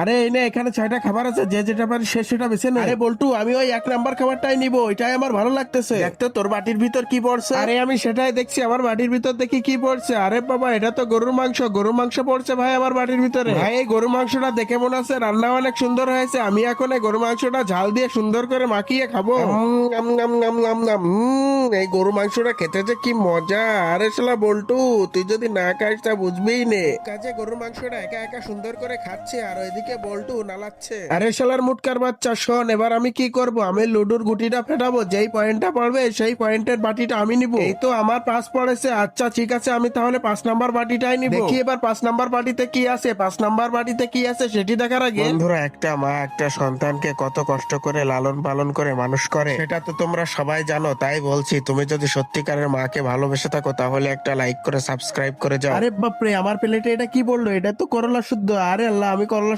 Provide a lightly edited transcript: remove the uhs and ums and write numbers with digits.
আরে এই নে, এখানে 6টা খাবার আছে, যে যেটা পারি সে সেটা বেছে নে। আরে বল্টু, আমি ওই 1 নাম্বার খাবারটাই নিবো, এটাই আমার ভালো লাগতেছে। দেখতো তোর বাটির ভিতর কি পড়ছে। আরে আমি সেটাই দেখছি, আমার বাটির ভিতর দেখি কি পড়ছে। আরে বাবা, এটা তো গরুর মাংস। গরুর মাংস পড়ছে ভাই আমার বাটির ভিতরে। ভাই এই গরুর মাংসটা দেখে মনে হচ্ছে রান্না অনেক সুন্দর হয়েছে। আমি এখন এই গরুর মাংসটা ঝাল দিয়ে সুন্দর করে মাখিয়ে খাবো। আম, নাম নাম নাম নাম। এই গরু মাংসটা খেতে যে কি মজা। আরে শালা বল্টু, তুই যদি না খাইস তা বুঝবিই নে। কাজে গরুর মাংসটা একা একা সুন্দর করে খাচ্ছে আর ওইদিকে বল্টু নালাচ্ছে। আরে শালার মুটকার বাচ্চা, শোন, এবার আমি কি করব? আমি লুডুর গুটিটা ফেটাবো, যেই পয়েন্টটা পড়বে সেই পয়েন্টের বাটিটা আমি নিব। এই তো আমার 5 পড়েছে। আচ্ছা ঠিক আছে, আমি তাহলে 5 নাম্বার বাটিটাই নিব। দেখি এবার 5 নাম্বার বাটিতে কি আছে। 5 নাম্বার বাটিতে কি আছে সেটি দেখার আগে, বন্ধুরা, একটা মা একটা সন্তানকে কত কষ্ট করে লালন পালন করে মানুষ করে সেটা তো তোমরা সবাই জানো। তাই বলছি, তুমি যদি সত্যিকারের মাকে ভালোবেসে থাকো তাহলে একটা লাইক করে সাবস্ক্রাইব করে যাও। আরে বাপরে, আমার প্লেটে এটা কি বললো? এটা তো করলা শুদ্ধ। আরে আল্লাহ, আমি করলা